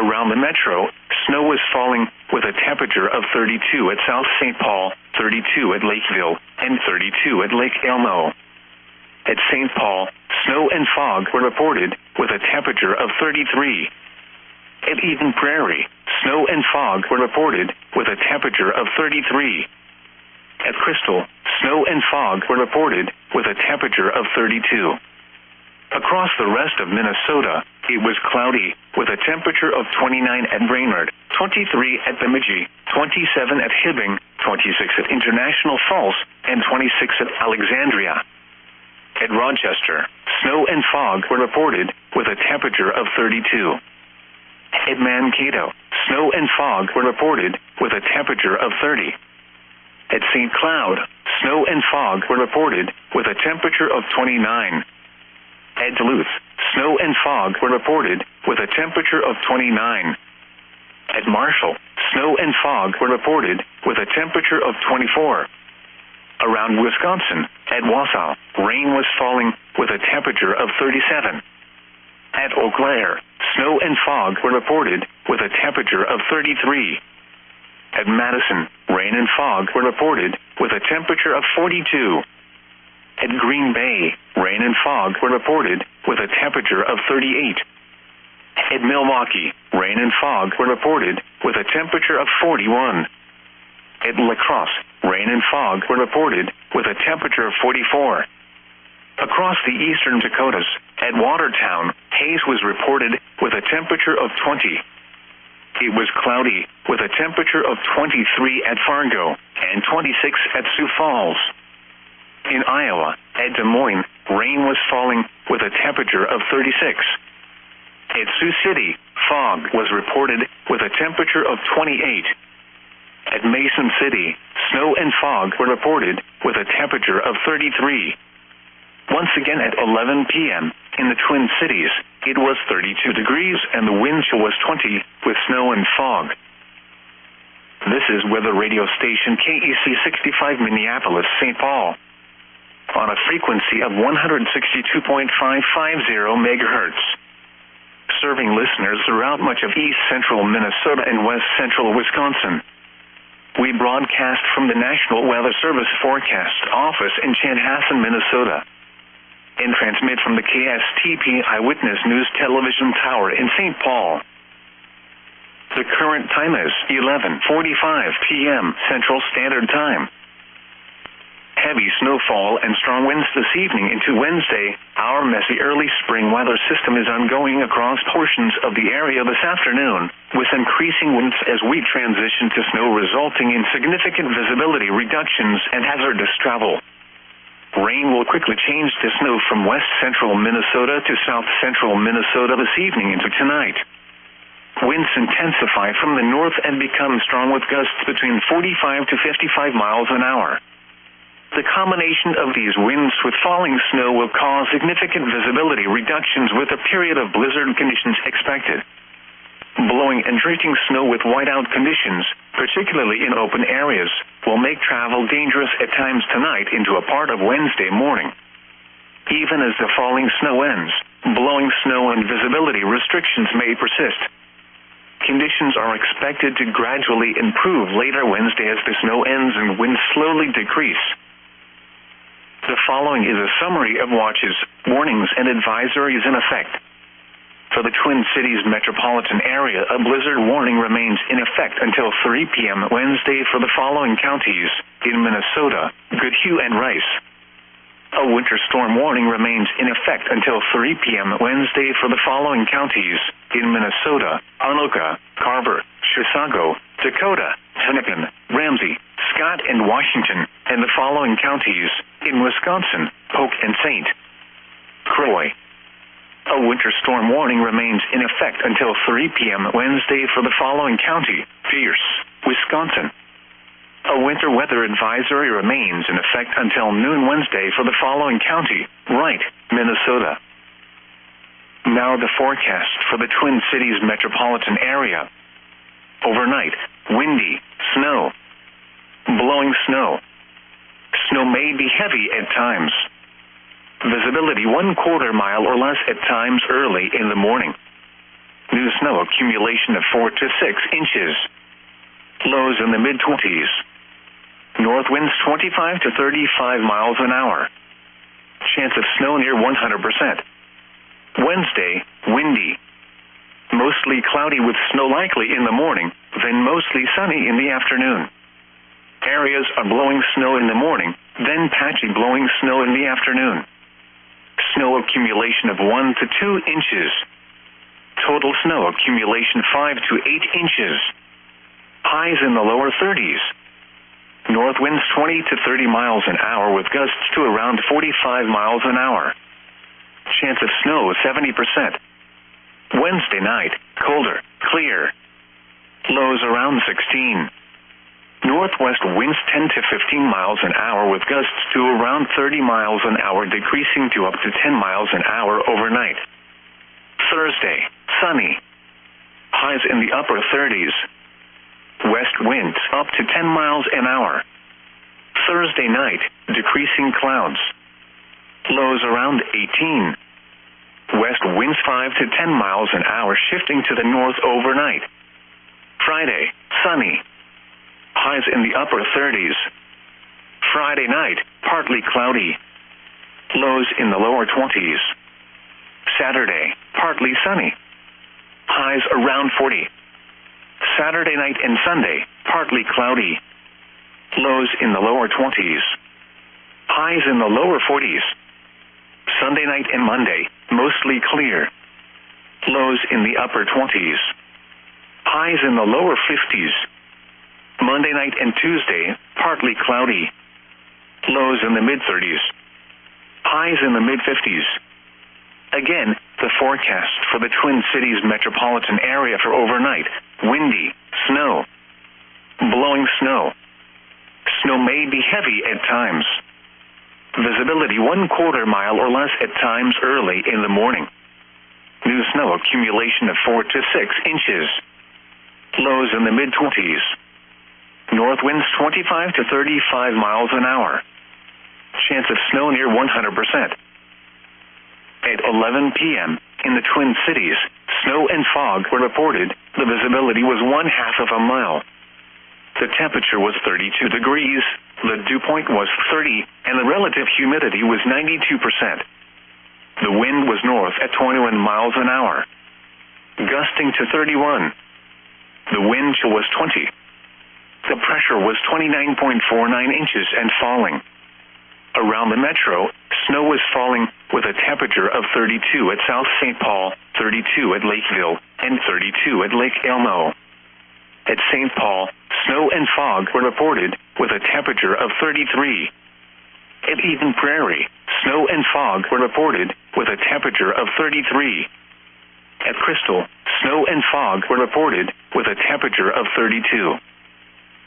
Around the metro, snow was falling with a temperature of 32 at South St. Paul, 32 at Lakeville, and 32 at Lake Elmo. At St. Paul, snow and fog were reported with a temperature of 33. At Eden Prairie, snow and fog were reported with a temperature of 33. At Crystal, snow and fog were reported with a temperature of 32. Across the rest of Minnesota, it was cloudy, with a temperature of 29 at Brainerd, 23 at Bemidji, 27 at Hibbing, 26 at International Falls, and 26 at Alexandria. At Rochester, snow and fog were reported with a temperature of 32. At Mankato, snow and fog were reported with a temperature of 30. At St. Cloud, snow and fog were reported with a temperature of 29. At Duluth, snow and fog were reported with a temperature of 29. At Marshall, snow and fog were reported with a temperature of 24. Around Wisconsin, at Wausau, rain was falling with a temperature of 37. At Eau Claire, snow and fog were reported with a temperature of 33. At Madison, rain and fog were reported with a temperature of 42. At Green Bay, rain and fog were reported with a temperature of 38. At Milwaukee, rain and fog were reported with a temperature of 41. At La Crosse, rain and fog were reported with a temperature of 44. Across the eastern Dakotas, at Watertown, haze was reported with a temperature of 20. It was cloudy, with a temperature of 23 at Fargo and 26 at Sioux Falls. In Iowa, at Des Moines, rain was falling with a temperature of 36. At Sioux City, fog was reported with a temperature of 28. At Mason City, snow and fog were reported with a temperature of 33. Once again at 11 p.m., in the Twin Cities, it was 32 degrees and the wind chill was 20 with snow and fog. This is weather radio station KEC 65 Minneapolis, St. Paul, on a frequency of 162.550 megahertz, serving listeners throughout much of east central Minnesota and west central Wisconsin. We broadcast from the National Weather Service Forecast Office in Chanhassen, Minnesota, and transmit from the KSTP Eyewitness News Television Tower in St. Paul. The current time is 11:45 p.m. Central Standard Time. Heavy snowfall and strong winds this evening into Wednesday. Our messy early spring weather system is ongoing across portions of the area this afternoon, with increasing winds as we transition to snow, resulting in significant visibility reductions and hazardous travel. Rain will quickly change to snow from west central Minnesota to south central Minnesota this evening into tonight. Winds intensify from the north and become strong with gusts between 45 to 55 miles an hour. The combination of these winds with falling snow will cause significant visibility reductions, with a period of blizzard conditions expected. Blowing and drifting snow with whiteout conditions, particularly in open areas, will make travel dangerous at times tonight into a part of Wednesday morning. Even as the falling snow ends, blowing snow and visibility restrictions may persist. Conditions are expected to gradually improve later Wednesday as the snow ends and winds slowly decrease. The following is a summary of watches, warnings, and advisories in effect. For the Twin Cities metropolitan area, a blizzard warning remains in effect until 3 p.m. Wednesday for the following counties: in Minnesota, Goodhue and Rice. A winter storm warning remains in effect until 3 p.m. Wednesday for the following counties: in Minnesota, Anoka, Carver, Chisago, Dakota, Hennepin, Ramsey, Scott, and Washington, and the following counties: in Wisconsin, Polk and St. Croix. A winter storm warning remains in effect until 3 p.m. Wednesday for the following county: Pierce, Wisconsin. A winter weather advisory remains in effect until noon Wednesday for the following county: Wright, Minnesota. Now the forecast for the Twin Cities metropolitan area. Overnight, windy, snow. Blowing snow. Snow may be heavy at times. Visibility 1/4 mile or less at times early in the morning. New snow accumulation of 4 to 6 inches. Lows in the mid-20s. North winds 25 to 35 miles an hour. Chance of snow near 100%. Wednesday, windy. Mostly cloudy with snow likely in the morning, then mostly sunny in the afternoon. Areas are blowing snow in the morning, then patchy blowing snow in the afternoon. Snow accumulation of 1 to 2 inches. Total snow accumulation 5 to 8 inches. Highs in the lower 30s. North winds 20 to 30 miles an hour with gusts to around 45 miles an hour. Chance of snow 70%. Wednesday night, colder, clear. Lows around 16. Northwest winds 10 to 15 miles an hour with gusts to around 30 miles an hour, decreasing to up to 10 miles an hour overnight. Thursday, sunny. Highs in the upper 30s. West winds up to 10 miles an hour. Thursday night, decreasing clouds. Lows around 18. West winds 5 to 10 miles an hour, shifting to the north overnight. Friday, sunny. Highs in the upper 30s. Friday night, partly cloudy. Lows in the lower 20s. Saturday, partly sunny. Highs around 40. Saturday night and Sunday, partly cloudy. Lows in the lower 20s. Highs in the lower 40s. Sunday night and Monday, mostly clear. Lows in the upper 20s. Highs in the lower 50s. Monday night and Tuesday, partly cloudy. Lows in the mid-30s. Highs in the mid-50s. Again, the forecast for the Twin Cities metropolitan area for overnight: windy, snow, blowing snow. Snow may be heavy at times. Visibility 1/4 mile or less at times early in the morning. New snow accumulation of 4 to 6 inches. Lows in the mid-20s. North winds 25 to 35 miles an hour. Chance of snow near 100%. At 11 p.m., in the Twin Cities, snow and fog were reported. The visibility was 1/2 of a mile. The temperature was 32 degrees, the dew point was 30, and the relative humidity was 92%. The wind was north at 21 miles an hour, gusting to 31. The wind chill was 20. The pressure was 29.49 inches and falling. Around the metro, snow was falling with a temperature of 32 at South St. Paul, 32 at Lakeville, and 32 at Lake Elmo. At St. Paul, snow and fog were reported with a temperature of 33. At Eden Prairie, snow and fog were reported with a temperature of 33. At Crystal, snow and fog were reported with a temperature of 32.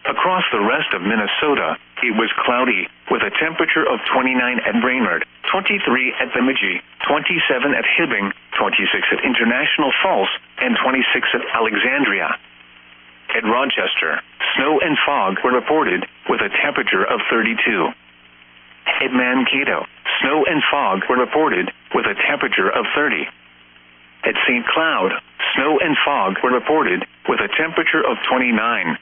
Across the rest of Minnesota, it was cloudy with a temperature of 29 at Brainerd, 23 at Bemidji, 27 at Hibbing, 26 at International Falls, and 26 at Alexandria. At Rochester, snow and fog were reported with a temperature of 32. At Mankato, snow and fog were reported with a temperature of 30. At St. Cloud, snow and fog were reported with a temperature of 29.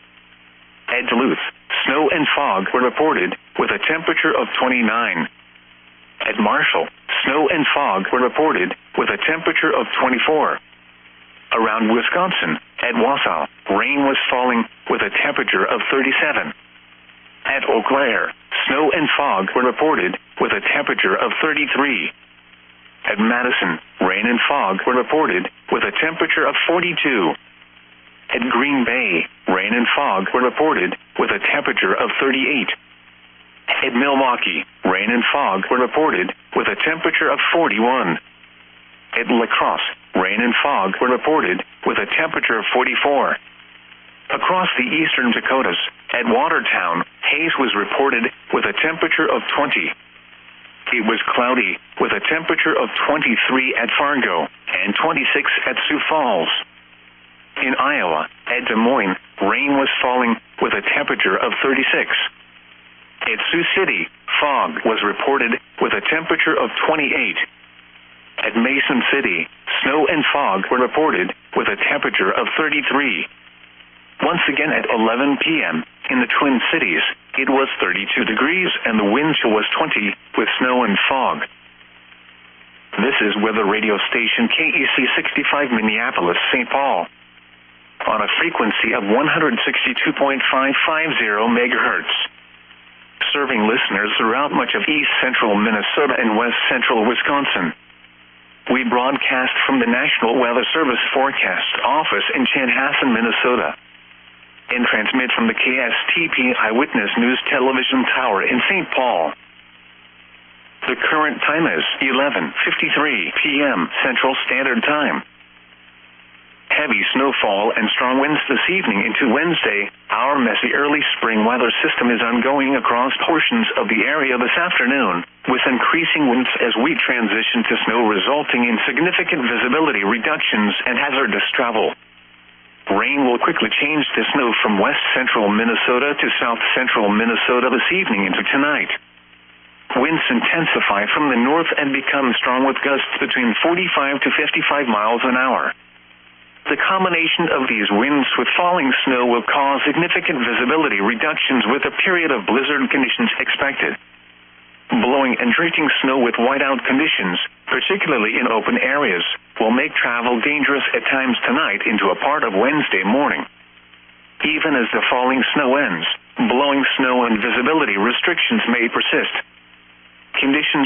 At Duluth, snow and fog were reported with a temperature of 29. At Marshall, snow and fog were reported with a temperature of 24. Around Wisconsin, at Wausau, rain was falling with a temperature of 37. At Eau Claire, snow and fog were reported with a temperature of 33. At Madison, rain and fog were reported with a temperature of 42. At Green Bay, rain and fog were reported with a temperature of 38. At Milwaukee, rain and fog were reported with a temperature of 41. At La Crosse, rain and fog were reported with a temperature of 44. Across the eastern Dakotas, at Watertown, haze was reported with a temperature of 20. It was cloudy with a temperature of 23 at Fargo and 26 at Sioux Falls. In Iowa, at Des Moines, rain was falling with a temperature of 36. At Sioux City, fog was reported with a temperature of 28. At Mason City, snow and fog were reported, with a temperature of 33. Once again at 11 p.m., in the Twin Cities, it was 32 degrees and the wind chill was 20, with snow and fog. This is weather radio station KEC 65 Minneapolis, St. Paul, on a frequency of 162.550 megahertz, serving listeners throughout much of east central Minnesota and west central Wisconsin. We broadcast from the National Weather Service Forecast Office in Chanhassen, Minnesota, and transmit from the KSTP Eyewitness News Television Tower in St. Paul. The current time is 11:53 p.m. Central Standard Time. Heavy snowfall and strong winds this evening into Wednesday. Our messy early spring weather system is ongoing across portions of the area this afternoon, with increasing winds as we transition to snow, resulting in significant visibility reductions and hazardous travel. Rain will quickly change to snow from west central Minnesota to south central Minnesota this evening into tonight. Winds intensify from the north and become strong with gusts between 45 to 55 miles an hour. The combination of these winds with falling snow will cause significant visibility reductions, with a period of blizzard conditions expected. Blowing and drifting snow with whiteout conditions, particularly in open areas, will make travel dangerous at times tonight into a part of Wednesday morning. Even as the falling snow ends, blowing snow and visibility restrictions may persist. Conditions